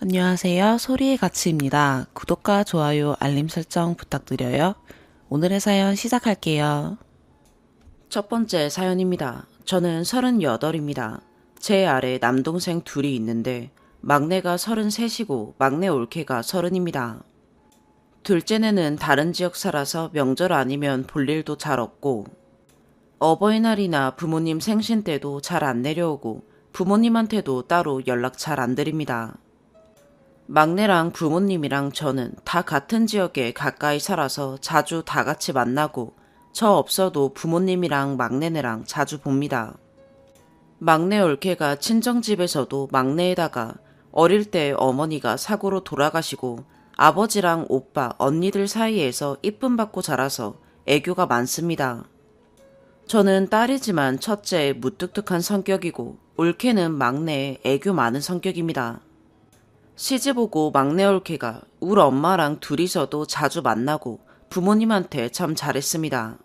안녕하세요. 소리의 가치입니다. 구독과 좋아요, 알림 설정 부탁드려요. 오늘의 사연 시작할게요. 첫 번째 사연입니다. 저는 38입니다. 제 아래 남동생 둘이 있는데 막내가 33이고 막내 올케가 30입니다. 둘째는 다른 지역 살아서 명절 아니면 볼 일도 잘 없고 어버이날이나 부모님 생신 때도 잘 안 내려오고 부모님한테도 따로 연락 잘 안 드립니다. 막내랑 부모님이랑 저는 다 같은 지역에 가까이 살아서 자주 다 같이 만나고 저 없어도 부모님이랑 막내네랑 자주 봅니다. 막내 올케가 친정집에서도 막내에다가 어릴 때 어머니가 사고로 돌아가시고 아버지랑 오빠, 언니들 사이에서 이쁨 받고 자라서 애교가 많습니다. 저는 딸이지만 첫째의 무뚝뚝한 성격이고 올케는 막내의 애교 많은 성격입니다. 시집 오고 막내 올케가 우리 엄마랑 둘이서도 자주 만나고 부모님한테 참 잘했습니다.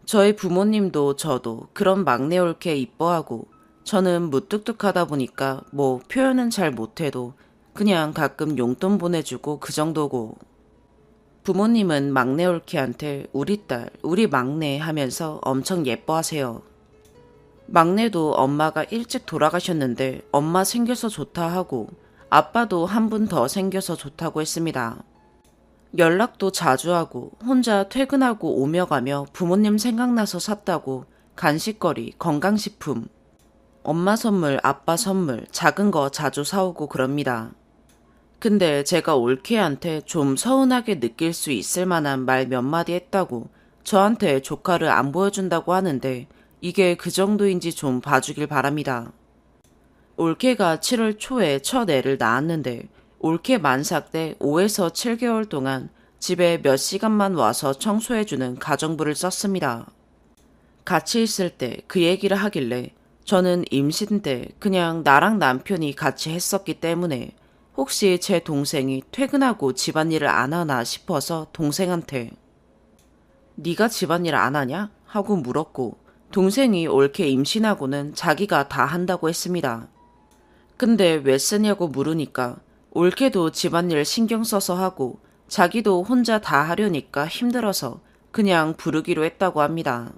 저희 부모님도 저도 그런 막내 올케 이뻐하고 저는 무뚝뚝하다 보니까 뭐 표현은 잘 못해도 그냥 가끔 용돈 보내주고 그 정도고 부모님은 막내 올케한테 우리 딸, 우리 막내 하면서 엄청 예뻐하세요. 막내도 엄마가 일찍 돌아가셨는데 엄마 생겨서 좋다 하고 아빠도 한 분 더 생겨서 좋다고 했습니다. 연락도 자주 하고 혼자 퇴근하고 오며 가며 부모님 생각나서 샀다고 간식거리, 건강식품, 엄마 선물, 아빠 선물, 작은 거 자주 사오고 그럽니다. 근데 제가 올케한테 좀 서운하게 느낄 수 있을 만한 말 몇 마디 했다고 저한테 조카를 안 보여준다고 하는데 이게 그 정도인지 좀 봐주길 바랍니다. 올케가 7월 초에 첫 애를 낳았는데 올케 만삭 때 5에서 7개월 동안 집에 몇 시간만 와서 청소해주는 가정부를 썼습니다. 같이 있을 때 그 얘기를 하길래 저는 임신 때 그냥 나랑 남편이 같이 했었기 때문에 혹시 제 동생이 퇴근하고 집안일을 안 하나 싶어서 동생한테 네가 집안일 안 하냐? 하고 물었고 동생이 올케 임신하고는 자기가 다 한다고 했습니다. 근데 왜 쓰냐고 물으니까 올케도 집안일 신경 써서 하고 자기도 혼자 다 하려니까 힘들어서 그냥 부르기로 했다고 합니다.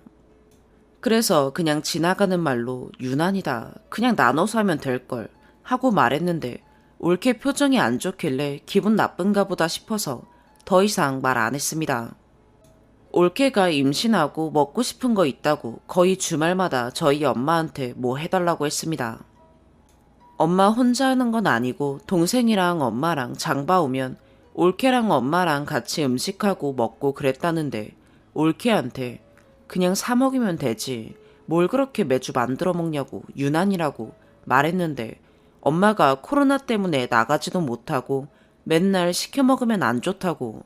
그래서 그냥 지나가는 말로 유난이다. 그냥 나눠서 하면 될걸 하고 말했는데 올케 표정이 안 좋길래 기분 나쁜가 보다 싶어서 더 이상 말 안 했습니다. 올케가 임신하고 먹고 싶은 거 있다고 거의 주말마다 저희 엄마한테 뭐 해달라고 했습니다. 엄마 혼자 하는 건 아니고 동생이랑 엄마랑 장 봐오면 올케랑 엄마랑 같이 음식하고 먹고 그랬다는데 올케한테 그냥 사 먹으면 되지 뭘 그렇게 매주 만들어 먹냐고 유난이라고 말했는데 엄마가 코로나 때문에 나가지도 못하고 맨날 시켜 먹으면 안 좋다고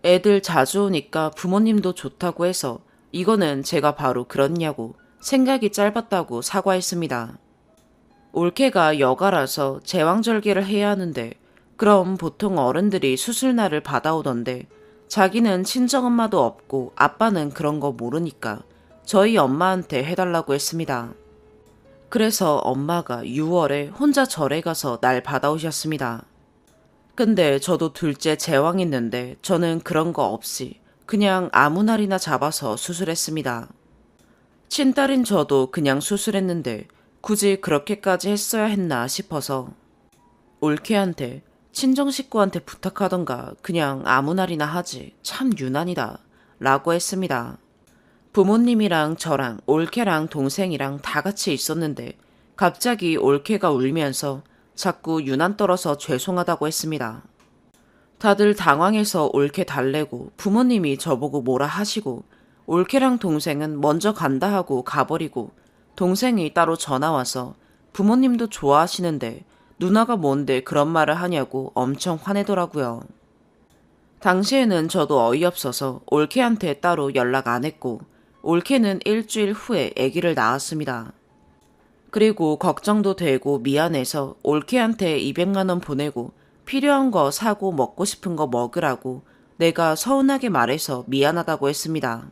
애들 자주 오니까 부모님도 좋다고 해서 이거는 제가 바로 그렇냐고 생각이 짧았다고 사과했습니다. 올케가 여가라서 제왕절개를 해야 하는데 그럼 보통 어른들이 수술날을 받아오던데 자기는 친정엄마도 없고 아빠는 그런 거 모르니까 저희 엄마한테 해달라고 했습니다. 그래서 엄마가 6월에 혼자 절에 가서 날 받아오셨습니다. 근데 저도 둘째 제왕했는데 저는 그런 거 없이 그냥 아무 날이나 잡아서 수술했습니다. 친딸인 저도 그냥 수술했는데 굳이 그렇게까지 했어야 했나 싶어서 올케한테 친정 식구한테 부탁하던가 그냥 아무 날이나 하지 참 유난이다 라고 했습니다. 부모님이랑 저랑 올케랑 동생이랑 다 같이 있었는데 갑자기 올케가 울면서 자꾸 유난 떨어서 죄송하다고 했습니다. 다들 당황해서 올케 달래고 부모님이 저보고 뭐라 하시고 올케랑 동생은 먼저 간다 하고 가버리고 동생이 따로 전화와서 부모님도 좋아하시는데 누나가 뭔데 그런 말을 하냐고 엄청 화내더라고요. 당시에는 저도 어이없어서 올케한테 따로 연락 안 했고 올케는 일주일 후에 아기를 낳았습니다. 그리고 걱정도 되고 미안해서 올케한테 200만 원 보내고 필요한 거 사고 먹고 싶은 거 먹으라고 내가 서운하게 말해서 미안하다고 했습니다.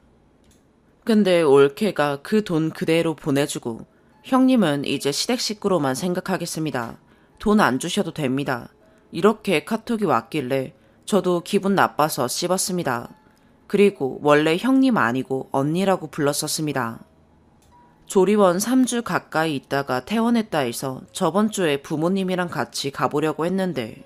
근데 올케가 그 돈 그대로 보내주고 형님은 이제 시댁 식구로만 생각하겠습니다. 돈 안 주셔도 됩니다. 이렇게 카톡이 왔길래 저도 기분 나빠서 씹었습니다. 그리고 원래 형님 아니고 언니라고 불렀었습니다. 조리원 3주 가까이 있다가 퇴원했다 해서 저번 주에 부모님이랑 같이 가보려고 했는데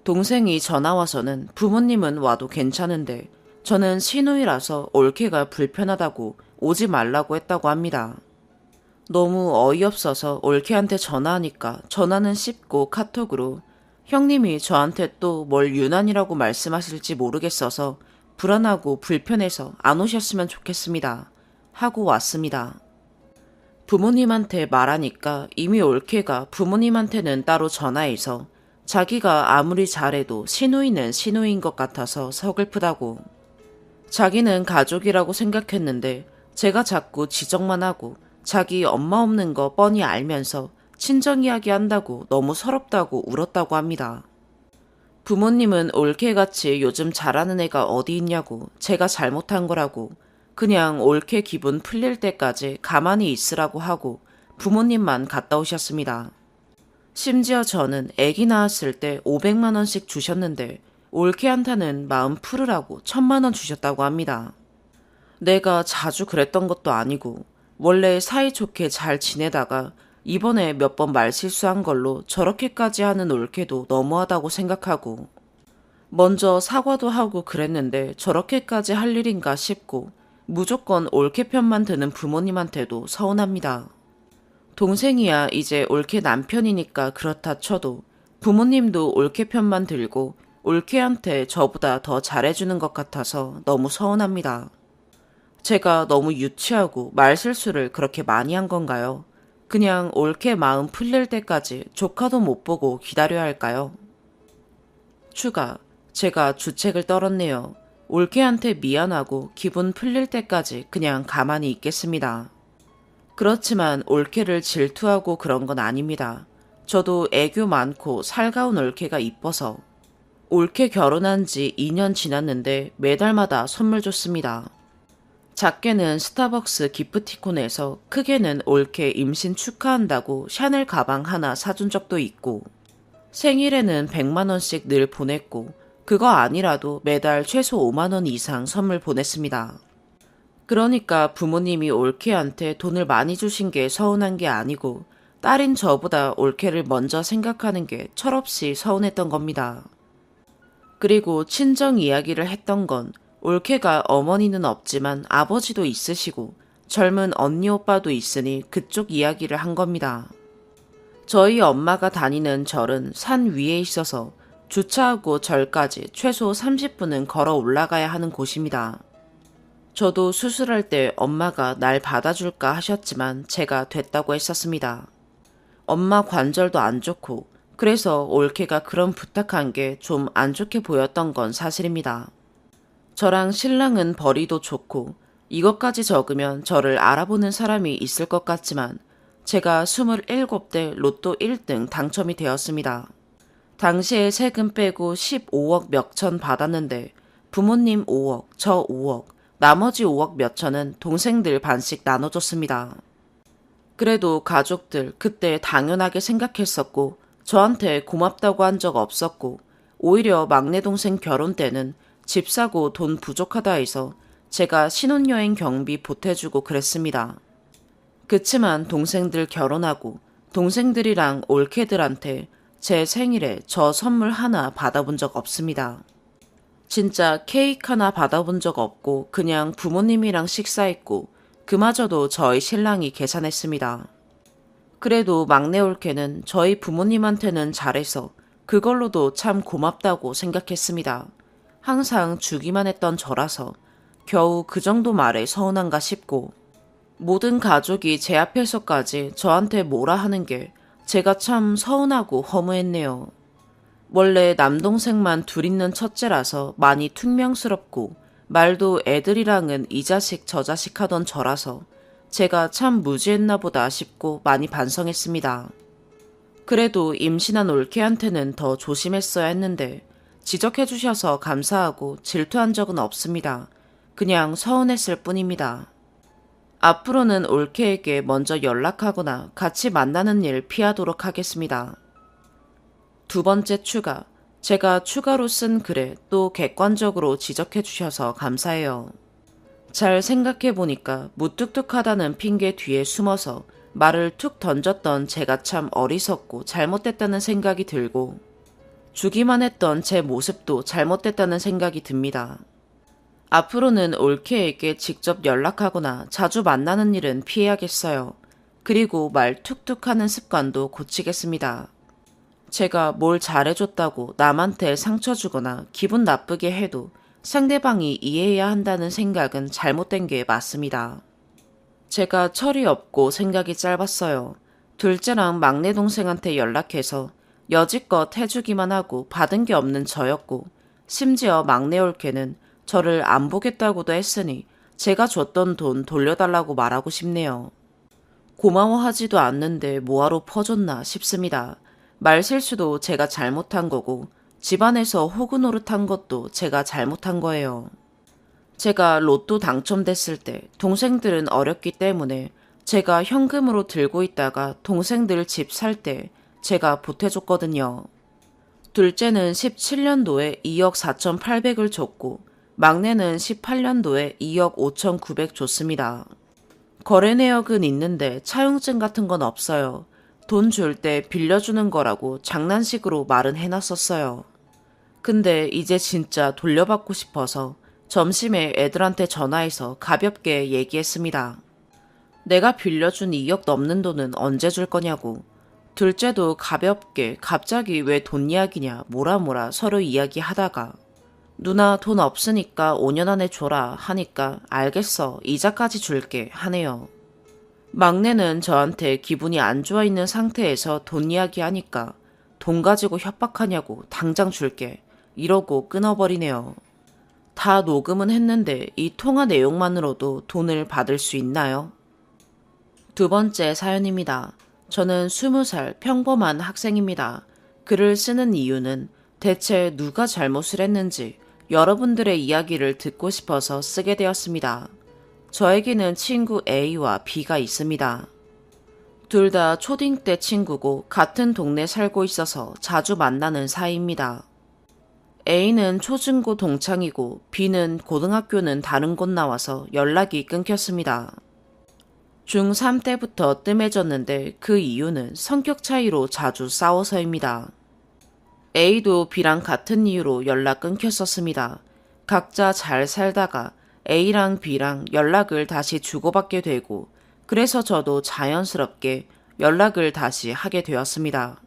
동생이 전화 와서는 부모님은 와도 괜찮은데 저는 시누이라서 올케가 불편하다고 오지 말라고 했다고 합니다. 너무 어이없어서 올케한테 전화하니까 전화는 씹고 카톡으로 형님이 저한테 또 뭘 유난이라고 말씀하실지 모르겠어서 불안하고 불편해서 안 오셨으면 좋겠습니다. 하고 왔습니다. 부모님한테 말하니까 이미 올케가 부모님한테는 따로 전화해서 자기가 아무리 잘해도 시누이는 시누이인 것 같아서 서글프다고. 자기는 가족이라고 생각했는데 제가 자꾸 지적만 하고 자기 엄마 없는 거 뻔히 알면서 친정 이야기 한다고 너무 서럽다고 울었다고 합니다. 부모님은 올케같이 요즘 잘하는 애가 어디 있냐고 제가 잘못한 거라고 그냥 올케 기분 풀릴 때까지 가만히 있으라고 하고 부모님만 갔다 오셨습니다. 심지어 저는 아기 낳았을 때 500만 원씩 주셨는데 올케한테는 마음 풀으라고 1000만 원 주셨다고 합니다. 내가 자주 그랬던 것도 아니고 원래 사이좋게 잘 지내다가 이번에 몇 번 말실수한 걸로 저렇게까지 하는 올케도 너무하다고 생각하고 먼저 사과도 하고 그랬는데 저렇게까지 할 일인가 싶고 무조건 올케 편만 드는 부모님한테도 서운합니다. 동생이야 이제 올케 남편이니까 그렇다 쳐도 부모님도 올케 편만 들고 올케한테 저보다 더 잘해주는 것 같아서 너무 서운합니다. 제가 너무 유치하고 말실수를 그렇게 많이 한 건가요? 그냥 올케 마음 풀릴 때까지 조카도 못 보고 기다려야 할까요? 추가, 제가 주책을 떨었네요. 올케한테 미안하고 기분 풀릴 때까지 그냥 가만히 있겠습니다. 그렇지만 올케를 질투하고 그런 건 아닙니다. 저도 애교 많고 살가운 올케가 이뻐서 올케 결혼한 지 2년 지났는데 매달마다 선물 줬습니다. 작게는 스타벅스 기프티콘에서 크게는 올케 임신 축하한다고 샤넬 가방 하나 사준 적도 있고 생일에는 100만 원씩 늘 보냈고 그거 아니라도 매달 최소 5만 원 이상 선물 보냈습니다. 그러니까 부모님이 올케한테 돈을 많이 주신 게 서운한 게 아니고 딸인 저보다 올케를 먼저 생각하는 게 철없이 서운했던 겁니다. 그리고 친정 이야기를 했던 건 올케가 어머니는 없지만 아버지도 있으시고 젊은 언니 오빠도 있으니 그쪽 이야기를 한 겁니다. 저희 엄마가 다니는 절은 산 위에 있어서 주차하고 절까지 최소 30분은 걸어 올라가야 하는 곳입니다. 저도 수술할 때 엄마가 날 받아줄까 하셨지만 제가 됐다고 했었습니다. 엄마 관절도 안 좋고 그래서 올케가 그런 부탁한 게 좀 안 좋게 보였던 건 사실입니다. 저랑 신랑은 벌이도 좋고 이것까지 적으면 저를 알아보는 사람이 있을 것 같지만 제가 27대 로또 1등 당첨이 되었습니다. 당시에 세금 빼고 15억 몇천 받았는데 부모님 5억, 저 5억, 나머지 5억 몇천은 동생들 반씩 나눠줬습니다. 그래도 가족들 그때 당연하게 생각했었고 저한테 고맙다고 한 적 없었고 오히려 막내 동생 결혼 때는 집 사고 돈 부족하다 해서 제가 신혼여행 경비 보태주고 그랬습니다. 그치만 동생들 결혼하고 동생들이랑 올케들한테 제 생일에 저 선물 하나 받아본 적 없습니다. 진짜 케이크 하나 받아본 적 없고 그냥 부모님이랑 식사했고 그마저도 저희 신랑이 계산했습니다. 그래도 막내 올케는 저희 부모님한테는 잘해서 그걸로도 참 고맙다고 생각했습니다. 항상 주기만 했던 저라서 겨우 그 정도 말에 서운한가 싶고 모든 가족이 제 앞에서까지 저한테 뭐라 하는 게 제가 참 서운하고 허무했네요. 원래 남동생만 둘 있는 첫째라서 많이 퉁명스럽고 말도 애들이랑은 이 자식 저 자식 하던 저라서 제가 참 무지했나 보다 싶고 많이 반성했습니다. 그래도 임신한 올케한테는 더 조심했어야 했는데 지적해 주셔서 감사하고 질투한 적은 없습니다. 그냥 서운했을 뿐입니다. 앞으로는 올케에게 먼저 연락하거나 같이 만나는 일 피하도록 하겠습니다. 두 번째 추가. 제가 추가로 쓴 글에 또 객관적으로 지적해 주셔서 감사해요. 잘 생각해 보니까 무뚝뚝하다는 핑계 뒤에 숨어서 말을 툭 던졌던 제가 참 어리석고 잘못됐다는 생각이 들고 주기만 했던 제 모습도 잘못됐다는 생각이 듭니다. 앞으로는 올케에게 직접 연락하거나 자주 만나는 일은 피해야겠어요. 그리고 말 툭툭 하는 습관도 고치겠습니다. 제가 뭘 잘해줬다고 남한테 상처 주거나 기분 나쁘게 해도 상대방이 이해해야 한다는 생각은 잘못된 게 맞습니다. 제가 철이 없고 생각이 짧았어요. 둘째랑 막내 동생한테 연락해서 여지껏 해주기만 하고 받은 게 없는 저였고, 심지어 막내 올케는 저를 안 보겠다고도 했으니 제가 줬던 돈 돌려달라고 말하고 싶네요. 고마워하지도 않는데 뭐하러 퍼줬나 싶습니다. 말실수도 제가 잘못한 거고 집안에서 호구 노릇한 것도 제가 잘못한 거예요. 제가 로또 당첨됐을 때 동생들은 어렸기 때문에 제가 현금으로 들고 있다가 동생들 집 살 때 제가 보태줬거든요. 둘째는 17년도에 2억 4,800을 줬고 막내는 18년도에 2억 5,900 줬습니다. 거래 내역은 있는데 차용증 같은 건 없어요. 돈 줄 때 빌려주는 거라고 장난식으로 말은 해놨었어요. 근데 이제 진짜 돌려받고 싶어서 점심에 애들한테 전화해서 가볍게 얘기했습니다. 내가 빌려준 2억 넘는 돈은 언제 줄 거냐고. 둘째도 가볍게 갑자기 왜 돈 이야기냐 뭐라 서로 이야기하다가 누나 돈 없으니까 5년 안에 줘라 하니까 알겠어 이자까지 줄게 하네요. 막내는 저한테 기분이 안 좋아 있는 상태에서 돈 이야기하니까 돈 가지고 협박하냐고 당장 줄게 이러고 끊어버리네요. 다 녹음은 했는데 이 통화 내용만으로도 돈을 받을 수 있나요? 두 번째 사연입니다. 저는 20살 평범한 학생입니다. 글을 쓰는 이유는 대체 누가 잘못을 했는지 여러분들의 이야기를 듣고 싶어서 쓰게 되었습니다. 저에게는 친구 A와 B가 있습니다. 둘 다 초딩 때 친구고 같은 동네 살고 있어서 자주 만나는 사이입니다. A는 초중고 동창이고 B는 고등학교는 다른 곳 나와서 연락이 끊겼습니다. 중3 때부터 뜸해졌는데 그 이유는 성격 차이로 자주 싸워서입니다. A도 B랑 같은 이유로 연락 끊겼었습니다. 각자 잘 살다가 A랑 B랑 연락을 다시 주고받게 되고 그래서 저도 자연스럽게 연락을 다시 하게 되었습니다.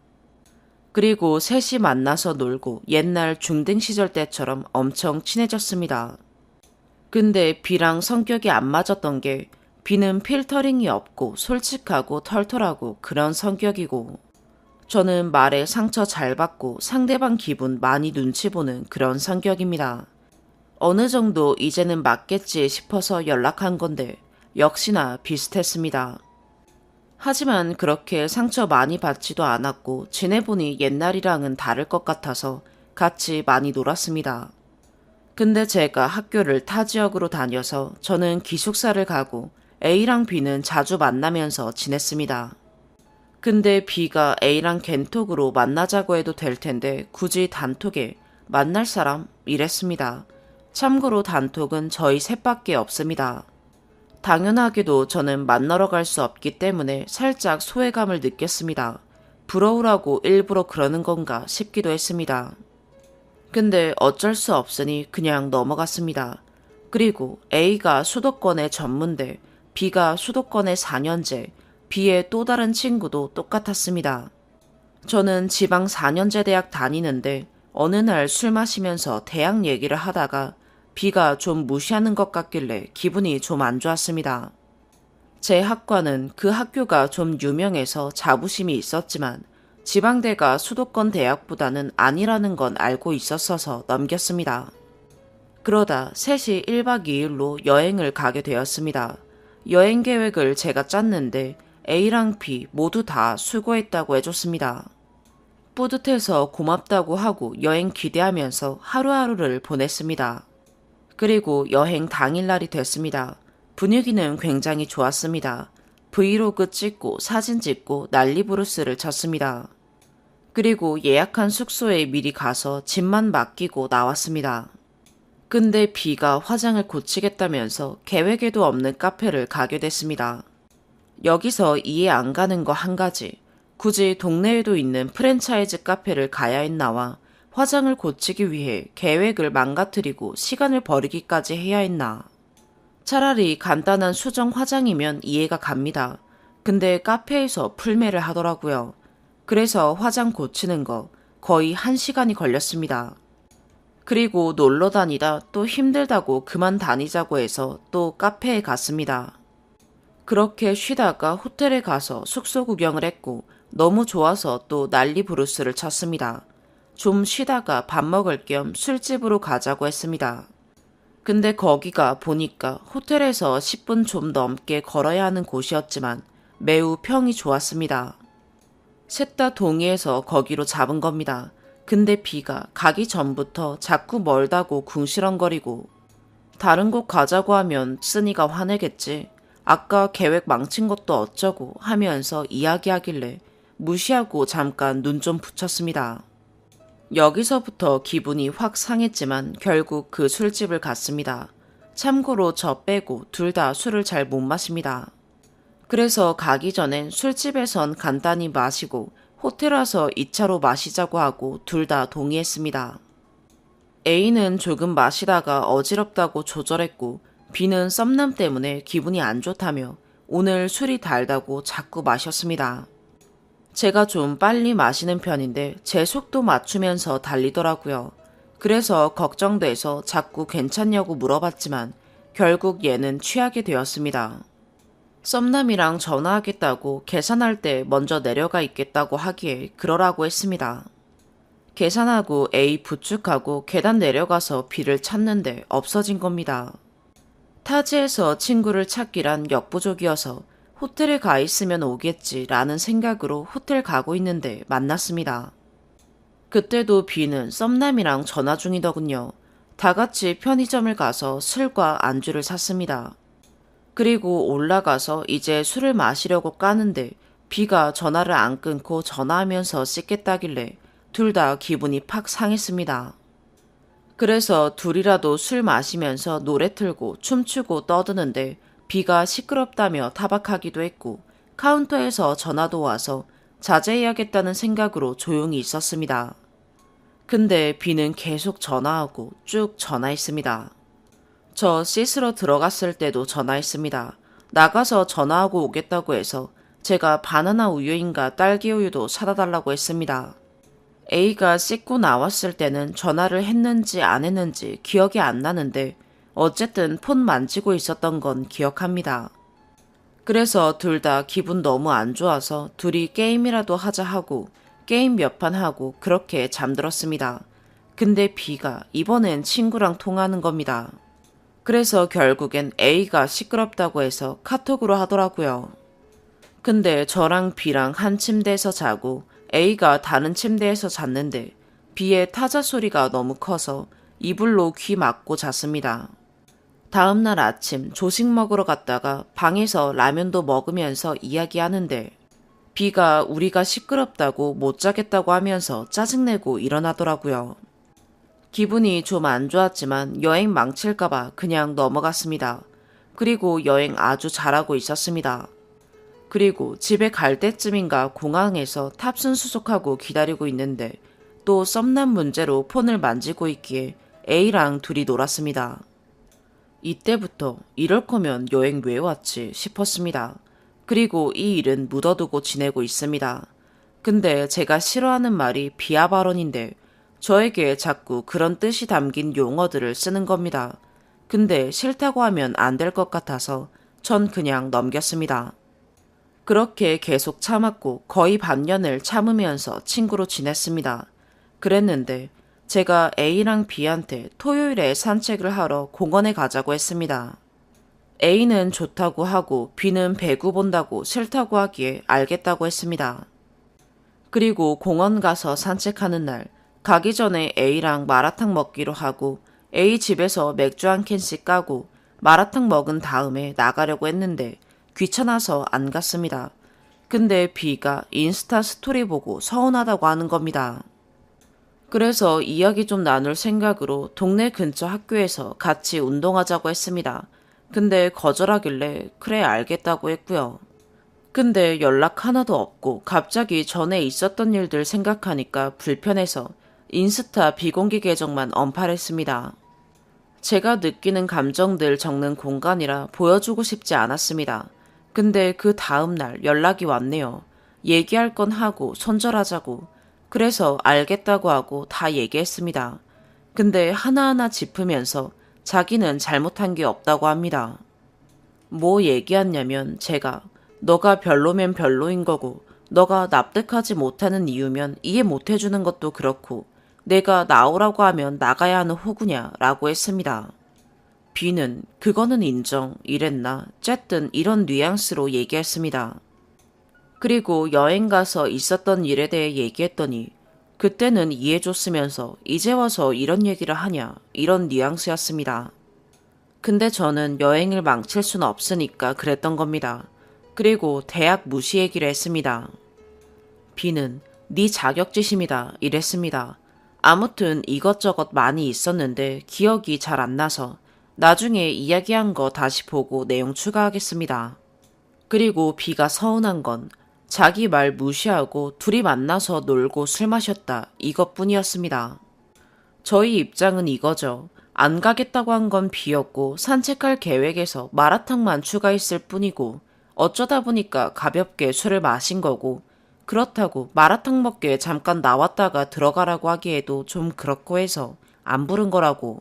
그리고 셋이 만나서 놀고 옛날 중등 시절 때처럼 엄청 친해졌습니다. 근데 B랑 성격이 안 맞았던 게 B는 필터링이 없고 솔직하고 털털하고 그런 성격이고 저는 말에 상처 잘 받고 상대방 기분 많이 눈치 보는 그런 성격입니다. 어느 정도 이제는 맞겠지 싶어서 연락한 건데 역시나 비슷했습니다. 하지만 그렇게 상처 많이 받지도 않았고 지내보니 옛날이랑은 다를 것 같아서 같이 많이 놀았습니다. 근데 제가 학교를 타 지역으로 다녀서 저는 기숙사를 가고 A랑 B는 자주 만나면서 지냈습니다. 근데 B가 A랑 겐톡으로 만나자고 해도 될 텐데 굳이 단톡에 만날 사람? 이랬습니다. 참고로 단톡은 저희 셋밖에 없습니다. 당연하게도 저는 만나러 갈 수 없기 때문에 살짝 소외감을 느꼈습니다. 부러우라고 일부러 그러는 건가 싶기도 했습니다. 근데 어쩔 수 없으니 그냥 넘어갔습니다. 그리고 A가 수도권의 전문대, B가 수도권의 4년제, B의 또 다른 친구도 똑같았습니다. 저는 지방 4년제 대학 다니는데 어느 날 술 마시면서 대학 얘기를 하다가 B가 좀 무시하는 것 같길래 기분이 좀 안 좋았습니다. 제 학과는 그 학교가 좀 유명해서 자부심이 있었지만 지방대가 수도권 대학보다는 아니라는 건 알고 있었어서 넘겼습니다. 그러다 셋이 1박 2일로 여행을 가게 되었습니다. 여행 계획을 제가 짰는데 A랑 B 모두 다 수고했다고 해줬습니다. 뿌듯해서 고맙다고 하고 여행 기대하면서 하루하루를 보냈습니다. 그리고 여행 당일날이 됐습니다. 분위기는 굉장히 좋았습니다. 브이로그 찍고 사진 찍고 난리부르스를 쳤습니다. 그리고 예약한 숙소에 미리 가서 짐만 맡기고 나왔습니다. 근데 B가 화장을 고치겠다면서 계획에도 없는 카페를 가게 됐습니다. 여기서 이해 안 가는 거 한 가지. 굳이 동네에도 있는 프랜차이즈 카페를 가야 했나와 화장을 고치기 위해 계획을 망가뜨리고 시간을 버리기까지 해야 했나. 차라리 간단한 수정 화장이면 이해가 갑니다. 근데 카페에서 풀매를 하더라고요. 그래서 화장 고치는 거 거의 1시간이 걸렸습니다. 그리고 놀러 다니다 또 힘들다고 그만 다니자고 해서 또 카페에 갔습니다. 그렇게 쉬다가 호텔에 가서 숙소 구경을 했고 너무 좋아서 또 난리 부르스를 쳤습니다. 좀 쉬다가 밥 먹을 겸 술집으로 가자고 했습니다. 근데 거기가 보니까 호텔에서 10분 좀 넘게 걸어야 하는 곳이었지만 매우 평이 좋았습니다. 셋 다 동의해서 거기로 잡은 겁니다. 근데 B가 가기 전부터 자꾸 멀다고 궁시렁거리고 다른 곳 가자고 하면 쓰니가 화내겠지. 아까 계획 망친 것도 어쩌고 하면서 이야기하길래 무시하고 잠깐 눈 좀 붙였습니다. 여기서부터 기분이 확 상했지만 결국 그 술집을 갔습니다. 참고로 저 빼고 둘 다 술을 잘 못 마십니다. 그래서 가기 전엔 술집에선 간단히 마시고 호텔 와서 2차로 마시자고 하고 둘 다 동의했습니다. A는 조금 마시다가 어지럽다고 조절했고 B는 썸남 때문에 기분이 안 좋다며 오늘 술이 달다고 자꾸 마셨습니다. 제가 좀 빨리 마시는 편인데 제 속도 맞추면서 달리더라고요. 그래서 걱정돼서 자꾸 괜찮냐고 물어봤지만 결국 얘는 취하게 되었습니다. 썸남이랑 전화하겠다고 계산할 때 먼저 내려가 있겠다고 하기에 그러라고 했습니다. 계산하고 A 부축하고 계단 내려가서 B를 찾는데 없어진 겁니다. 타지에서 친구를 찾기란 역부족이어서 호텔에 가 있으면 오겠지라는 생각으로 호텔 가고 있는데 만났습니다. 그때도 B는 썸남이랑 전화 중이더군요. 다 같이 편의점을 가서 술과 안주를 샀습니다. 그리고 올라가서 이제 술을 마시려고 까는데 B가 전화를 안 끊고 전화하면서 씻겠다길래 둘 다 기분이 팍 상했습니다. 그래서 둘이라도 술 마시면서 노래 틀고 춤추고 떠드는데 B가 시끄럽다며 타박하기도 했고 카운터에서 전화도 와서 자제해야겠다는 생각으로 조용히 있었습니다. 근데 B는 계속 전화하고 쭉 전화했습니다. 저 씻으러 들어갔을 때도 전화했습니다. 나가서 전화하고 오겠다고 해서 제가 바나나 우유인가 딸기 우유도 사다 달라고 했습니다. A가 씻고 나왔을 때는 전화를 했는지 안 했는지 기억이 안 나는데 어쨌든 폰 만지고 있었던 건 기억합니다. 그래서 둘 다 기분 너무 안 좋아서 둘이 게임이라도 하자 하고 게임 몇 판 하고 그렇게 잠들었습니다. 근데 B가 이번엔 친구랑 통화하는 겁니다. 그래서 결국엔 A가 시끄럽다고 해서 카톡으로 하더라고요. 근데 저랑 B랑 한 침대에서 자고 A가 다른 침대에서 잤는데 B의 타자 소리가 너무 커서 이불로 귀 막고 잤습니다. 다음날 아침 조식 먹으러 갔다가 방에서 라면도 먹으면서 이야기하는데 B가 우리가 시끄럽다고 못 자겠다고 하면서 짜증내고 일어나더라고요. 기분이 좀 안 좋았지만 여행 망칠까봐 그냥 넘어갔습니다. 그리고 여행 아주 잘하고 있었습니다. 그리고 집에 갈 때쯤인가 공항에서 탑승 수속하고 기다리고 있는데 또 썸남 문제로 폰을 만지고 있기에 A랑 둘이 놀았습니다. 이때부터 이럴 거면 여행 왜 왔지 싶었습니다. 그리고 이 일은 묻어두고 지내고 있습니다. 근데 제가 싫어하는 말이 비하 발언인데 저에게 자꾸 그런 뜻이 담긴 용어들을 쓰는 겁니다. 근데 싫다고 하면 안 될 것 같아서 전 그냥 넘겼습니다. 그렇게 계속 참았고 거의 반년을 참으면서 친구로 지냈습니다. 그랬는데 제가 A랑 B한테 토요일에 산책을 하러 공원에 가자고 했습니다. A는 좋다고 하고 B는 배구 본다고 싫다고 하기에 알겠다고 했습니다. 그리고 공원 가서 산책하는 날 가기 전에 A랑 마라탕 먹기로 하고 A 집에서 맥주 한 캔씩 까고 마라탕 먹은 다음에 나가려고 했는데 귀찮아서 안 갔습니다. 근데 B가 인스타 스토리 보고 서운하다고 하는 겁니다. 그래서 이야기 좀 나눌 생각으로 동네 근처 학교에서 같이 운동하자고 했습니다. 근데 거절하길래 그래 알겠다고 했고요. 근데 연락 하나도 없고 갑자기 전에 있었던 일들 생각하니까 불편해서 인스타 비공개 계정만 언팔했습니다. 제가 느끼는 감정들 적는 공간이라 보여주고 싶지 않았습니다. 근데 그 다음날 연락이 왔네요. 얘기할 건 하고 손절하자고. 그래서 알겠다고 하고 다 얘기했습니다. 근데 하나하나 짚으면서 자기는 잘못한 게 없다고 합니다. 뭐 얘기했냐면 제가 너가 별로면 별로인 거고 너가 납득하지 못하는 이유면 이해 못 해주는 것도 그렇고 내가 나오라고 하면 나가야 하는 호구냐 라고 했습니다. B는 그거는 인정 이랬나 쨌든 이런 뉘앙스로 얘기했습니다. 그리고 여행 가서 있었던 일에 대해 얘기했더니 그때는 이해해줬으면서 이제 와서 이런 얘기를 하냐 이런 뉘앙스였습니다. 근데 저는 여행을 망칠 수는 없으니까 그랬던 겁니다. 그리고 대학 무시 얘기를 했습니다. B는 네 자격지심이다 이랬습니다. 아무튼 이것저것 많이 있었는데 기억이 잘 안 나서 나중에 이야기한 거 다시 보고 내용 추가하겠습니다. 그리고 B가 서운한 건 자기 말 무시하고 둘이 만나서 놀고 술 마셨다 이것뿐이었습니다. 저희 입장은 이거죠. 안 가겠다고 한 건 B였고 산책할 계획에서 마라탕만 추가했을 뿐이고 어쩌다 보니까 가볍게 술을 마신 거고 그렇다고 마라탕 먹게 잠깐 나왔다가 들어가라고 하기에도 좀 그렇고 해서 안 부른 거라고.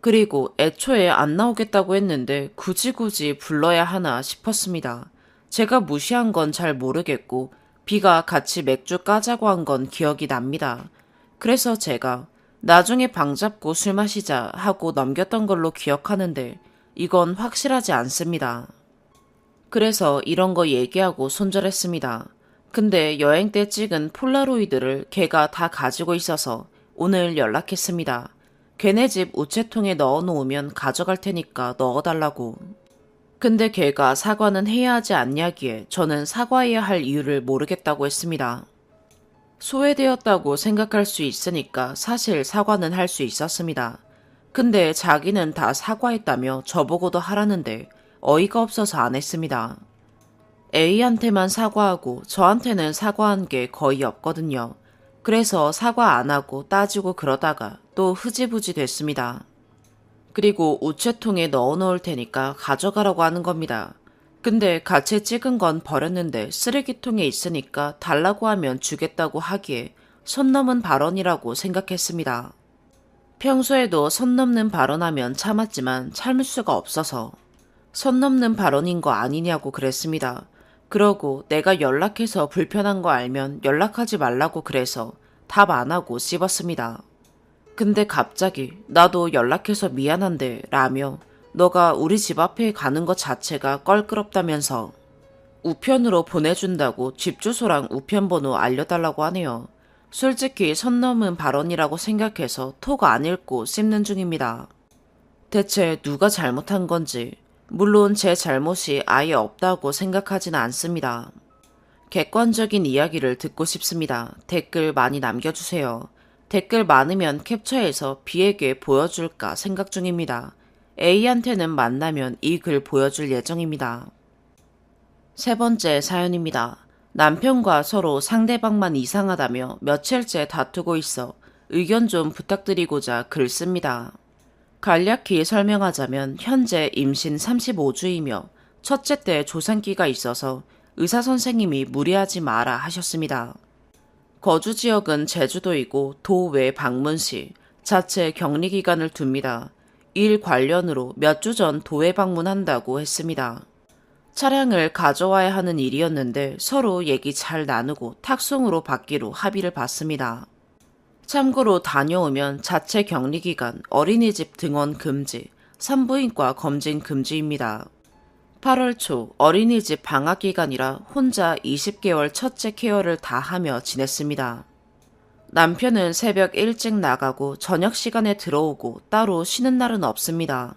그리고 애초에 안 나오겠다고 했는데 굳이 불러야 하나 싶었습니다. 제가 무시한 건 잘 모르겠고 B가 같이 맥주 까자고 한 건 기억이 납니다. 그래서 제가 나중에 방 잡고 술 마시자 하고 넘겼던 걸로 기억하는데 이건 확실하지 않습니다. 그래서 이런 거 얘기하고 손절했습니다. 근데 여행 때 찍은 폴라로이드를 걔가 다 가지고 있어서 오늘 연락했습니다. 걔네 집 우체통에 넣어놓으면 가져갈 테니까 넣어달라고. 근데 걔가 사과는 해야 하지 않냐기에 저는 사과해야 할 이유를 모르겠다고 했습니다. 소외되었다고 생각할 수 있으니까 사실 사과는 할 수 있었습니다. 근데 자기는 다 사과했다며 저보고도 하라는데 어이가 없어서 안 했습니다. A한테만 사과하고 저한테는 사과한 게 거의 없거든요. 그래서 사과 안 하고 따지고 그러다가 또 흐지부지 됐습니다. 그리고 우체통에 넣어놓을 테니까 가져가라고 하는 겁니다. 근데 같이 찍은 건 버렸는데 쓰레기통에 있으니까 달라고 하면 주겠다고 하기에 선 넘은 발언이라고 생각했습니다. 평소에도 선 넘는 발언하면 참았지만 참을 수가 없어서 선 넘는 발언인 거 아니냐고 그랬습니다. 그러고 내가 연락해서 불편한 거 알면 연락하지 말라고 그래서 답 안 하고 씹었습니다. 근데 갑자기 나도 연락해서 미안한데 라며 너가 우리 집 앞에 가는 것 자체가 껄끄럽다면서 우편으로 보내준다고 집 주소랑 우편 번호 알려달라고 하네요. 솔직히 선 넘은 발언이라고 생각해서 톡 안 읽고 씹는 중입니다. 대체 누가 잘못한 건지 물론 제 잘못이 아예 없다고 생각하지는 않습니다. 객관적인 이야기를 듣고 싶습니다. 댓글 많이 남겨주세요. 댓글 많으면 캡처해서 B에게 보여줄까 생각 중입니다. A한테는 만나면 이 글 보여줄 예정입니다. 세 번째 사연입니다. 남편과 서로 상대방만 이상하다며 며칠째 다투고 있어 의견 좀 부탁드리고자 글 씁니다. 간략히 설명하자면 현재 임신 35주이며 첫째 때 조산기가 있어서 의사선생님이 무리하지 마라 하셨습니다. 거주 지역은 제주도이고 도외 방문 시 자체 격리기간을 둡니다. 일 관련으로 몇 주 전 도외 방문한다고 했습니다. 차량을 가져와야 하는 일이었는데 서로 얘기 잘 나누고 탁송으로 받기로 합의를 봤습니다. 참고로 다녀오면 자체 격리기간, 어린이집 등원 금지, 산부인과 검진 금지입니다. 8월 초 어린이집 방학기간이라 혼자 20개월 첫째 케어를 다 하며 지냈습니다. 남편은 새벽 일찍 나가고 저녁 시간에 들어오고 따로 쉬는 날은 없습니다.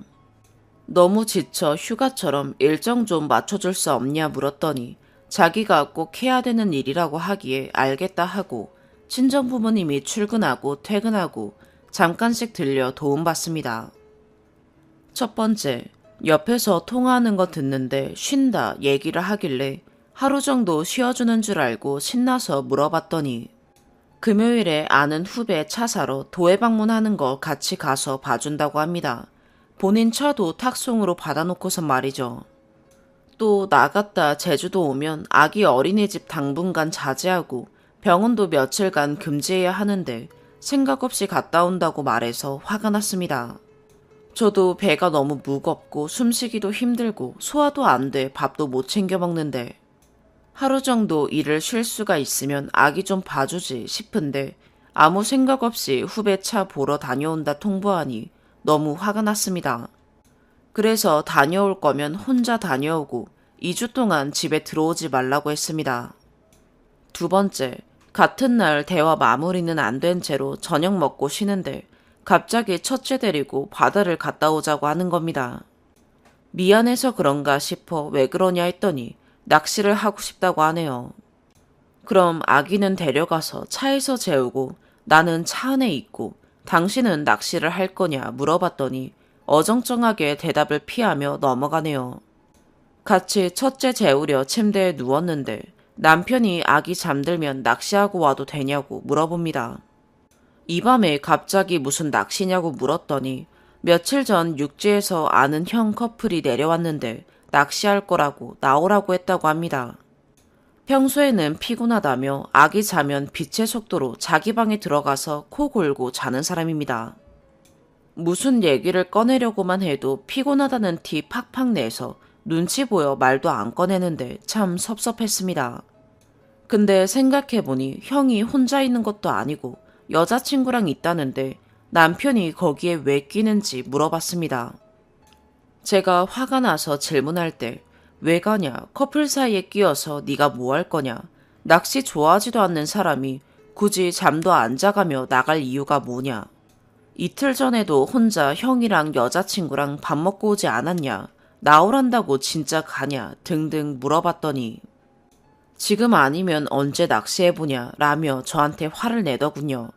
너무 지쳐 휴가처럼 일정 좀 맞춰줄 수 없냐 물었더니 자기가 꼭 해야 되는 일이라고 하기에 알겠다 하고 친정 부모님이 출근하고 퇴근하고 잠깐씩 들려 도움받습니다. 첫 번째, 옆에서 통화하는 거 듣는데 쉰다 얘기를 하길래 하루 정도 쉬어주는 줄 알고 신나서 물어봤더니 금요일에 아는 후배 차 사러 도에 방문하는 거 같이 가서 봐준다고 합니다. 본인 차도 탁송으로 받아놓고선 말이죠. 또 나갔다 제주도 오면 아기 어린이집 당분간 자제하고 병원도 며칠간 금지해야 하는데 생각 없이 갔다 온다고 말해서 화가 났습니다. 저도 배가 너무 무겁고 숨쉬기도 힘들고 소화도 안 돼 밥도 못 챙겨 먹는데 하루 정도 일을 쉴 수가 있으면 아기 좀 봐주지 싶은데 아무 생각 없이 후배 차 보러 다녀온다 통보하니 너무 화가 났습니다. 그래서 다녀올 거면 혼자 다녀오고 2주 동안 집에 들어오지 말라고 했습니다. 두 번째, 같은 날 대화 마무리는 안 된 채로 저녁 먹고 쉬는데 갑자기 첫째 데리고 바다를 갔다 오자고 하는 겁니다. 미안해서 그런가 싶어 왜 그러냐 했더니 낚시를 하고 싶다고 하네요. 그럼 아기는 데려가서 차에서 재우고 나는 차 안에 있고 당신은 낚시를 할 거냐 물어봤더니 어정쩡하게 대답을 피하며 넘어가네요. 같이 첫째 재우려 침대에 누웠는데 남편이 아기 잠들면 낚시하고 와도 되냐고 물어봅니다. 이 밤에 갑자기 무슨 낚시냐고 물었더니 며칠 전 육지에서 아는 형 커플이 내려왔는데 낚시할 거라고 나오라고 했다고 합니다. 평소에는 피곤하다며 아기 자면 빛의 속도로 자기 방에 들어가서 코 골고 자는 사람입니다. 무슨 얘기를 꺼내려고만 해도 피곤하다는 티 팍팍 내서 눈치 보여 말도 안 꺼내는데 참 섭섭했습니다. 근데 생각해보니 형이 혼자 있는 것도 아니고 여자친구랑 있다는데 남편이 거기에 왜 끼는지 물어봤습니다. 제가 화가 나서 질문할 때 왜 가냐, 커플 사이에 끼어서 네가 뭐 할 거냐, 낚시 좋아하지도 않는 사람이 굳이 잠도 안 자가며 나갈 이유가 뭐냐, 이틀 전에도 혼자 형이랑 여자친구랑 밥 먹고 오지 않았냐, 나오란다고 진짜 가냐 등등 물어봤더니 지금 아니면 언제 낚시해보냐 라며 저한테 화를 내더군요.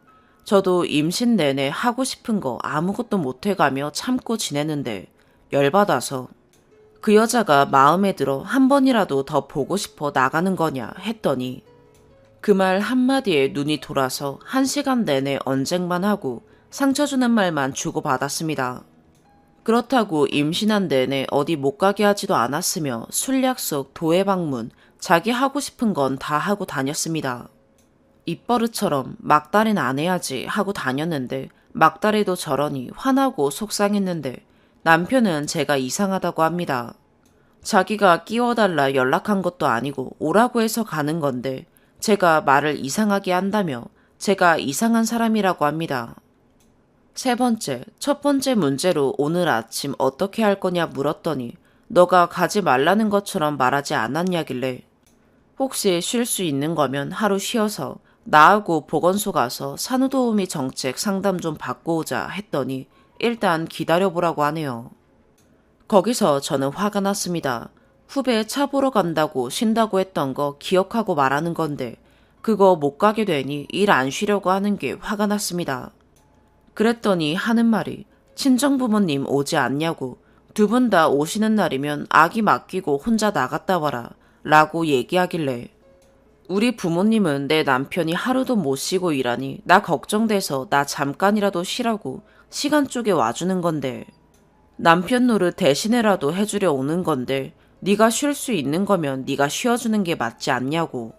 저도 임신 내내 하고 싶은 거 아무것도 못해가며 참고 지내는데 열받아서 그 여자가 마음에 들어 한 번이라도 더 보고 싶어 나가는 거냐 했더니 그 말 한마디에 눈이 돌아서 1시간 내내 언쟁만 하고 상처 주는 말만 주고받았습니다. 그렇다고 임신한 내내 어디 못 가게 하지도 않았으며 술 약속, 도회 방문, 자기 하고 싶은 건 다 하고 다녔습니다. 입버릇처럼 막달은 안 해야지 하고 다녔는데 막달에도 저러니 화나고 속상했는데 남편은 제가 이상하다고 합니다. 자기가 끼워달라 연락한 것도 아니고 오라고 해서 가는 건데 제가 말을 이상하게 한다며 제가 이상한 사람이라고 합니다. 세 번째, 첫 번째 문제로 오늘 아침 어떻게 할 거냐 물었더니 너가 가지 말라는 것처럼 말하지 않았냐길래 혹시 쉴 수 있는 거면 하루 쉬어서 나하고 보건소 가서 산후도우미 정책 상담 좀 받고 오자 했더니 일단 기다려보라고 하네요. 거기서 저는 화가 났습니다. 후배 차 보러 간다고 쉰다고 했던 거 기억하고 말하는 건데 그거 못 가게 되니 일 안 쉬려고 하는 게 화가 났습니다. 그랬더니 하는 말이 친정부모님 오지 않냐고 두 분 다 오시는 날이면 아기 맡기고 혼자 나갔다 와라 라고 얘기하길래 우리 부모님은 내 남편이 하루도 못 쉬고 일하니 나 걱정돼서 나 잠깐이라도 쉬라고 시간 쪼개 와주는 건데 남편 노릇 대신에라도 해주려 오는 건데 네가 쉴 수 있는 거면 네가 쉬어주는 게 맞지 않냐고.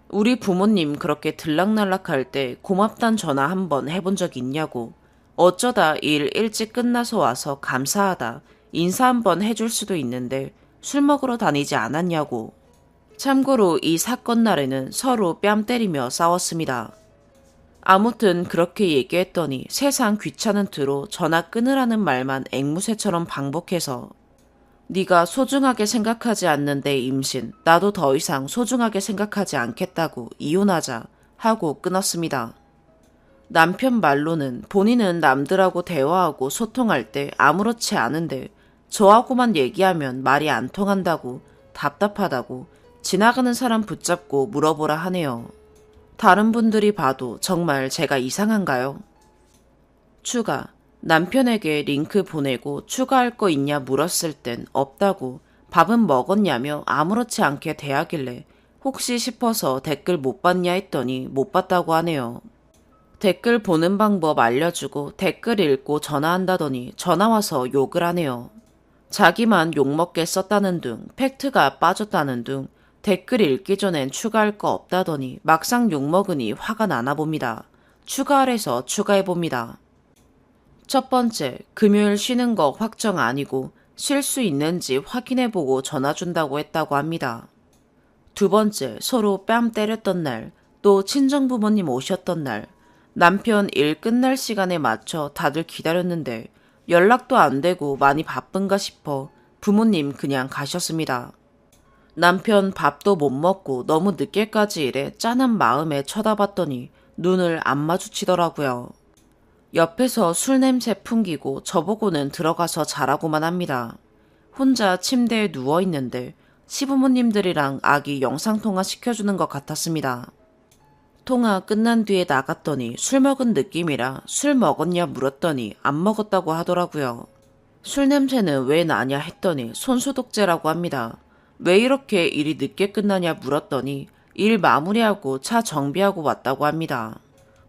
우리 부모님 그렇게 들락날락할 때 고맙단 전화 한번 해본 적 있냐고. 어쩌다 일 일찍 끝나서 와서 감사하다 인사 한번 해줄 수도 있는데 술 먹으러 다니지 않았냐고. 참고로 이 사건 날에는 서로 뺨 때리며 싸웠습니다. 아무튼 그렇게 얘기했더니 세상 귀찮은 투로 전화 끊으라는 말만 앵무새처럼 반복해서 네가 소중하게 생각하지 않는데 임신, 나도 더 이상 소중하게 생각하지 않겠다고 이혼하자 하고 끊었습니다. 남편 말로는 본인은 남들하고 대화하고 소통할 때 아무렇지 않은데 저하고만 얘기하면 말이 안 통한다고 답답하다고 지나가는 사람 붙잡고 물어보라 하네요. 다른 분들이 봐도 정말 제가 이상한가요? 추가. 남편에게 링크 보내고 추가할 거 있냐 물었을 땐 없다고 밥은 먹었냐며 아무렇지 않게 대하길래 혹시 싶어서 댓글 못 봤냐 했더니 못 봤다고 하네요. 댓글 보는 방법 알려주고 댓글 읽고 전화한다더니 전화와서 욕을 하네요. 자기만 욕먹게 썼다는 둥, 팩트가 빠졌다는 둥, 댓글 읽기 전엔 추가할 거 없다더니 막상 욕먹으니 화가 나나 봅니다. 추가하래서 추가해봅니다. 첫 번째, 금요일 쉬는 거 확정 아니고 쉴 수 있는지 확인해보고 전화 준다고 했다고 합니다. 두 번째, 서로 뺨 때렸던 날, 또 친정부모님 오셨던 날, 남편 일 끝날 시간에 맞춰 다들 기다렸는데 연락도 안 되고 많이 바쁜가 싶어 부모님 그냥 가셨습니다. 남편 밥도 못 먹고 너무 늦게까지 일해 짠한 마음에 쳐다봤더니 눈을 안 마주치더라고요. 옆에서 술 냄새 풍기고 저보고는 들어가서 자라고만 합니다. 혼자 침대에 누워있는데 시부모님들이랑 아기 영상통화 시켜주는 것 같았습니다. 통화 끝난 뒤에 나갔더니 술 먹은 느낌이라 술 먹었냐 물었더니 안 먹었다고 하더라고요. 술 냄새는 왜 나냐 했더니 손소독제라고 합니다. 왜 이렇게 일이 늦게 끝나냐 물었더니 일 마무리하고 차 정비하고 왔다고 합니다.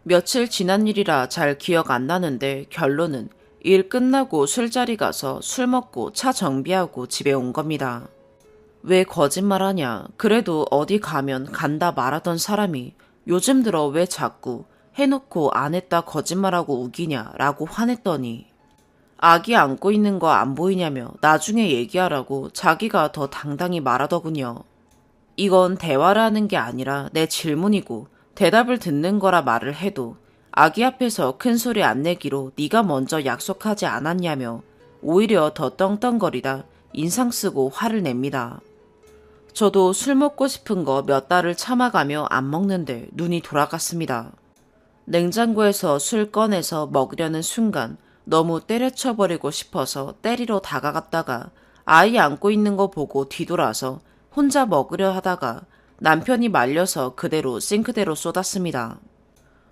며칠 지난 일이라 잘 기억 안 나는데 결론은 일 끝나고 술자리 가서 술 먹고 차 정비하고 집에 온 겁니다. 왜 거짓말하냐? 그래도 어디 가면 간다 말하던 사람이 요즘 들어 왜 자꾸 해놓고 안 했다 거짓말하고 우기냐라고 화냈더니 아기 안고 있는 거 안 보이냐며 나중에 얘기하라고 자기가 더 당당히 말하더군요. 이건 대화를 하는 게 아니라 내 질문이고 대답을 듣는 거라 말을 해도 아기 앞에서 큰 소리 안 내기로 네가 먼저 약속하지 않았냐며 오히려 더 떵떵거리다 인상 쓰고 화를 냅니다. 저도 술 먹고 싶은 거 몇 달을 참아가며 안 먹는데 눈이 돌아갔습니다. 냉장고에서 술 꺼내서 먹으려는 순간 너무 때려쳐버리고 싶어서 때리러 다가갔다가 아이 안고 있는 거 보고 뒤돌아서 혼자 먹으려 하다가 남편이 말려서 그대로 싱크대로 쏟았습니다.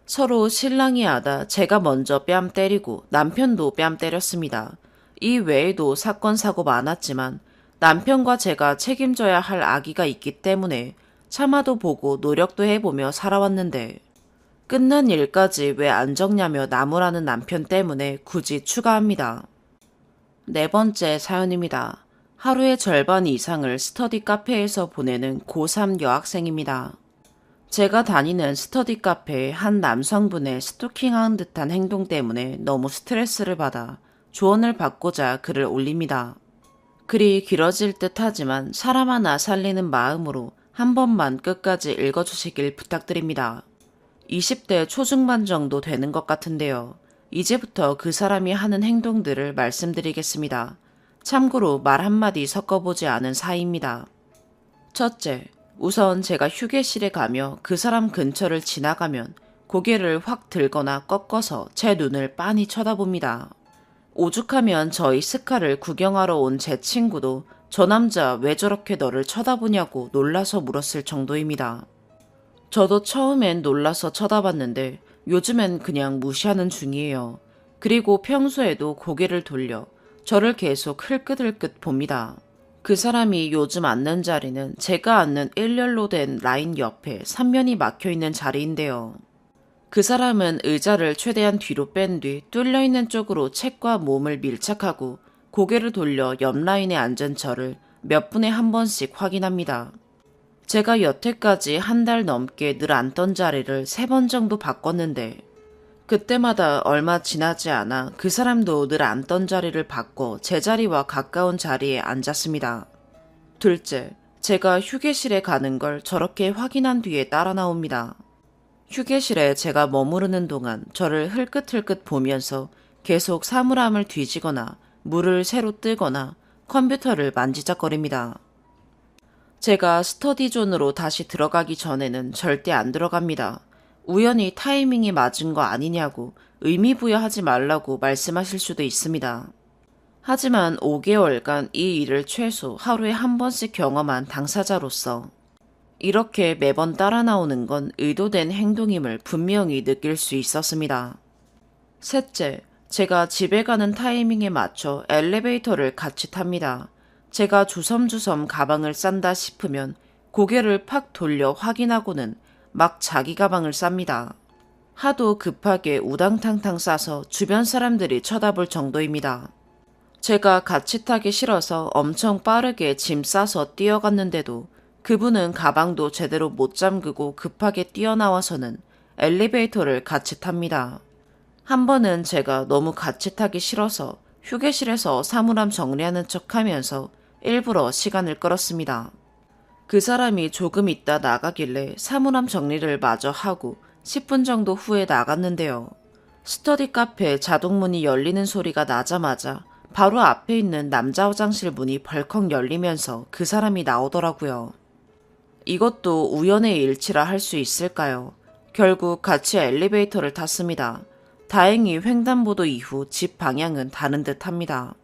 서로 실랑이 하다 제가 먼저 뺨 때리고 남편도 뺨 때렸습니다. 이 외에도 사건 사고 많았지만 남편과 제가 책임져야 할 아기가 있기 때문에 참아도 보고 노력도 해보며 살아왔는데 끝난 일까지 왜 안 적냐며 나무라는 남편 때문에 굳이 추가합니다. 네 번째 사연입니다. 하루의 절반 이상을 스터디 카페에서 보내는 고3 여학생입니다. 제가 다니는 스터디 카페에 한 남성분의 스토킹한 듯한 행동 때문에 너무 스트레스를 받아 조언을 받고자 글을 올립니다. 글이 길어질 듯 하지만 사람 하나 살리는 마음으로 한 번만 끝까지 읽어주시길 부탁드립니다. 20대 초중반 정도 되는 것 같은데요. 이제부터 그 사람이 하는 행동들을 말씀드리겠습니다. 참고로 말 한마디 섞어보지 않은 사이입니다. 첫째, 우선 제가 휴게실에 가며 그 사람 근처를 지나가면 고개를 확 들거나 꺾어서 제 눈을 빤히 쳐다봅니다. 오죽하면 저희 스카를 구경하러 온 제 친구도 저 남자 왜 저렇게 너를 쳐다보냐고 놀라서 물었을 정도입니다. 저도 처음엔 놀라서 쳐다봤는데 요즘엔 그냥 무시하는 중이에요. 그리고 평소에도 고개를 돌려 저를 계속 흘끗흘끗 봅니다. 그 사람이 요즘 앉는 자리는 제가 앉는 일렬로 된 라인 옆에 3면이 막혀있는 자리인데요. 그 사람은 의자를 최대한 뒤로 뺀 뒤 뚫려있는 쪽으로 책과 몸을 밀착하고 고개를 돌려 옆 라인에 앉은 저를 몇 분에 한 번씩 확인합니다. 제가 여태까지 한 달 넘게 늘 앉던 자리를 3번 정도 바꿨는데 그때마다 얼마 지나지 않아 그 사람도 늘 앉던 자리를 바꿔 제 자리와 가까운 자리에 앉았습니다. 둘째, 제가 휴게실에 가는 걸 저렇게 확인한 뒤에 따라 나옵니다. 휴게실에 제가 머무르는 동안 저를 흘끗흘끗 보면서 계속 사물함을 뒤지거나 물을 새로 뜨거나 컴퓨터를 만지작거립니다. 제가 스터디존으로 다시 들어가기 전에는 절대 안 들어갑니다. 우연히 타이밍이 맞은 거 아니냐고 의미부여하지 말라고 말씀하실 수도 있습니다. 하지만 5개월간 이 일을 최소 하루에 한 번씩 경험한 당사자로서 이렇게 매번 따라 나오는 건 의도된 행동임을 분명히 느낄 수 있었습니다. 셋째, 제가 집에 가는 타이밍에 맞춰 엘리베이터를 같이 탑니다. 제가 주섬주섬 가방을 싼다 싶으면 고개를 팍 돌려 확인하고는 막 자기 가방을 쌉니다. 하도 급하게 우당탕탕 싸서 주변 사람들이 쳐다볼 정도입니다. 제가 같이 타기 싫어서 엄청 빠르게 짐 싸서 뛰어갔는데도 그분은 가방도 제대로 못 잠그고 급하게 뛰어나와서는 엘리베이터를 같이 탑니다. 한 번은 제가 너무 같이 타기 싫어서 휴게실에서 사물함 정리하는 척 하면서 일부러 시간을 끌었습니다. 그 사람이 조금 있다 나가길래 사물함 정리를 마저 하고 10분 정도 후에 나갔는데요. 스터디 카페 자동문이 열리는 소리가 나자마자 바로 앞에 있는 남자 화장실 문이 벌컥 열리면서 그 사람이 나오더라고요. 이것도 우연의 일치라 할 수 있을까요? 결국 같이 엘리베이터를 탔습니다. 다행히 횡단보도 이후 집 방향은 다른 듯 합니다.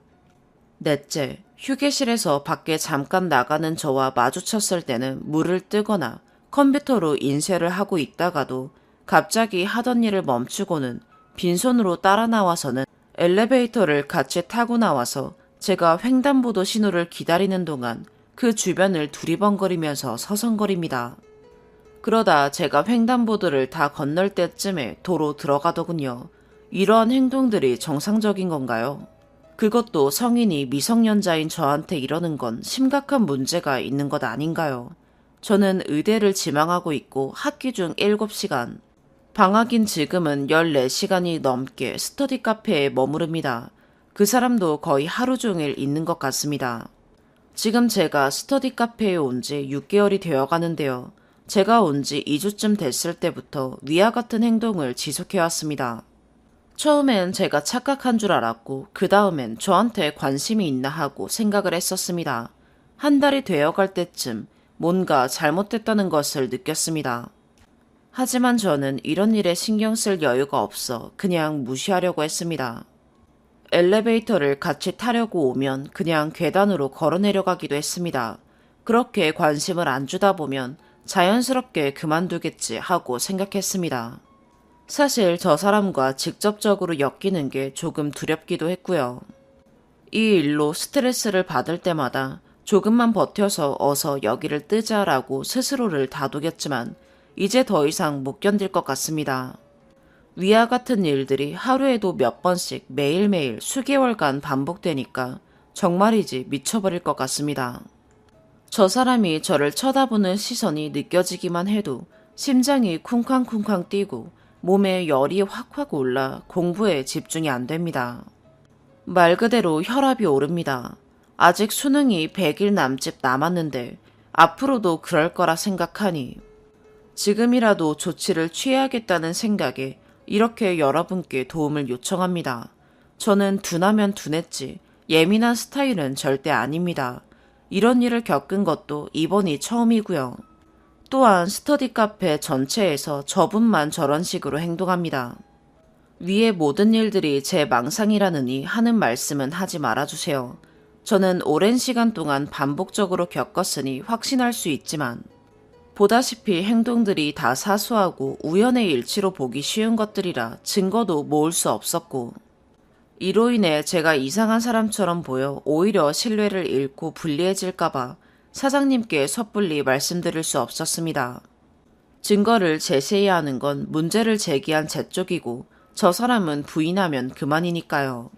넷째, 휴게실에서 밖에 잠깐 나가는 저와 마주쳤을 때는 물을 뜨거나 컴퓨터로 인쇄를 하고 있다가도 갑자기 하던 일을 멈추고는 빈손으로 따라 나와서는 엘리베이터를 같이 타고 나와서 제가 횡단보도 신호를 기다리는 동안 그 주변을 두리번거리면서 서성거립니다. 그러다 제가 횡단보도를 다 건널 때쯤에 도로 들어가더군요. 이러한 행동들이 정상적인 건가요? 그것도 성인이 미성년자인 저한테 이러는 건 심각한 문제가 있는 것 아닌가요? 저는 의대를 지망하고 있고 학기 중 7시간, 방학인 지금은 14시간이 넘게 스터디 카페에 머무릅니다. 그 사람도 거의 하루 종일 있는 것 같습니다. 지금 제가 스터디 카페에 온 지 6개월이 되어 가는데요. 제가 온 지 2주쯤 됐을 때부터 위와 같은 행동을 지속해왔습니다. 처음엔 제가 착각한 줄 알았고 그 다음엔 저한테 관심이 있나 하고 생각을 했었습니다. 한 달이 되어갈 때쯤 뭔가 잘못됐다는 것을 느꼈습니다. 하지만 저는 이런 일에 신경 쓸 여유가 없어 그냥 무시하려고 했습니다. 엘리베이터를 같이 타려고 오면 그냥 계단으로 걸어 내려가기도 했습니다. 그렇게 관심을 안 주다 보면 자연스럽게 그만두겠지 하고 생각했습니다. 사실 저 사람과 직접적으로 엮이는 게 조금 두렵기도 했고요. 이 일로 스트레스를 받을 때마다 조금만 버텨서 어서 여기를 뜨자라고 스스로를 다독였지만 이제 더 이상 못 견딜 것 같습니다. 위와 같은 일들이 하루에도 몇 번씩 매일매일 수개월간 반복되니까 정말이지 미쳐버릴 것 같습니다. 저 사람이 저를 쳐다보는 시선이 느껴지기만 해도 심장이 쿵쾅쿵쾅 뛰고 몸에 열이 확확 올라 공부에 집중이 안 됩니다. 말 그대로 혈압이 오릅니다. 아직 수능이 100일 남짓 남았는데 앞으로도 그럴 거라 생각하니 지금이라도 조치를 취해야겠다는 생각에 이렇게 여러분께 도움을 요청합니다. 저는 둔하면 둔했지 예민한 스타일은 절대 아닙니다. 이런 일을 겪은 것도 이번이 처음이고요. 또한 스터디 카페 전체에서 저분만 저런 식으로 행동합니다. 위의 모든 일들이 제 망상이라느니 하는 말씀은 하지 말아주세요. 저는 오랜 시간 동안 반복적으로 겪었으니 확신할 수 있지만 보다시피 행동들이 다 사소하고 우연의 일치로 보기 쉬운 것들이라 증거도 모을 수 없었고 이로 인해 제가 이상한 사람처럼 보여 오히려 신뢰를 잃고 불리해질까봐 사장님께 섣불리 말씀드릴 수 없었습니다. 증거를 제시해야 하는 건 문제를 제기한 제 쪽이고 저 사람은 부인하면 그만이니까요.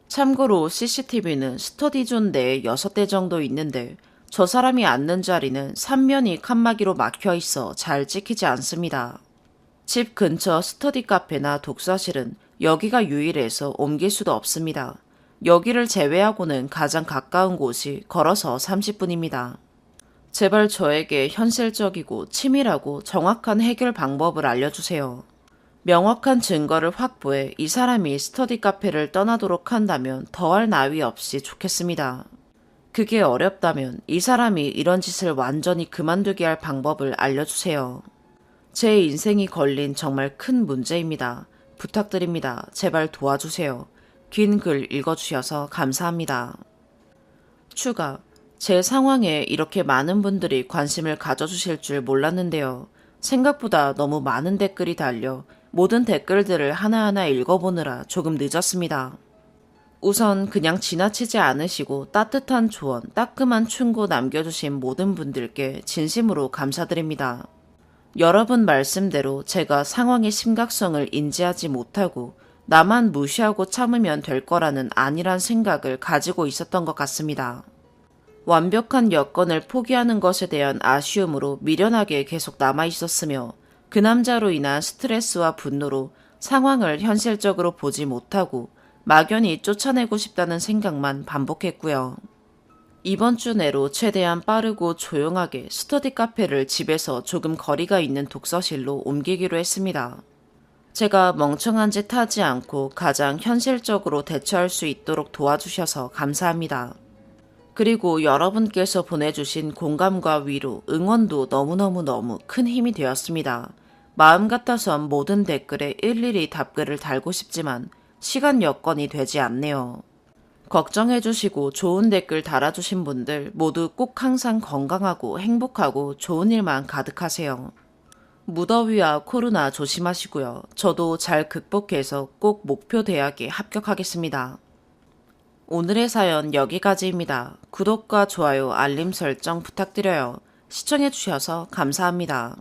참고로 CCTV는 스터디존 내에 6대 정도 있는데 저 사람이 앉는 자리는 3면이 칸막이로 막혀 있어 잘 찍히지 않습니다. 집 근처 스터디 카페나 독서실은 여기가 유일해서 옮길 수도 없습니다. 여기를 제외하고는 가장 가까운 곳이 걸어서 30분입니다. 제발 저에게 현실적이고 치밀하고 정확한 해결 방법을 알려주세요. 명확한 증거를 확보해 이 사람이 스터디 카페를 떠나도록 한다면 더할 나위 없이 좋겠습니다. 그게 어렵다면 이 사람이 이런 짓을 완전히 그만두게 할 방법을 알려주세요. 제 인생이 걸린 정말 큰 문제입니다. 부탁드립니다. 제발 도와주세요. 긴 글 읽어주셔서 감사합니다. 추가. 제 상황에 이렇게 많은 분들이 관심을 가져주실 줄 몰랐는데요. 생각보다 너무 많은 댓글이 달려 모든 댓글들을 하나하나 읽어보느라 조금 늦었습니다. 우선 그냥 지나치지 않으시고 따뜻한 조언, 따끔한 충고 남겨주신 모든 분들께 진심으로 감사드립니다. 여러분 말씀대로 제가 상황의 심각성을 인지하지 못하고 나만 무시하고 참으면 될 거라는 안일한 생각을 가지고 있었던 것 같습니다. 완벽한 여건을 포기하는 것에 대한 아쉬움으로 미련하게 계속 남아 있었으며 그 남자로 인한 스트레스와 분노로 상황을 현실적으로 보지 못하고 막연히 쫓아내고 싶다는 생각만 반복했고요. 이번 주 내로 최대한 빠르고 조용하게 스터디 카페를 집에서 조금 거리가 있는 독서실로 옮기기로 했습니다. 제가 멍청한 짓 하지 않고 가장 현실적으로 대처할 수 있도록 도와주셔서 감사합니다. 그리고 여러분께서 보내주신 공감과 위로, 응원도 너무너무 큰 힘이 되었습니다. 마음 같아선 모든 댓글에 일일이 답글을 달고 싶지만 시간 여건이 되지 않네요. 걱정해주시고 좋은 댓글 달아주신 분들 모두 꼭 항상 건강하고 행복하고 좋은 일만 가득하세요. 무더위와 코로나 조심하시고요. 저도 잘 극복해서 꼭 목표 대학에 합격하겠습니다. 오늘의 사연 여기까지입니다. 구독과 좋아요, 알림 설정 부탁드려요. 시청해주셔서 감사합니다.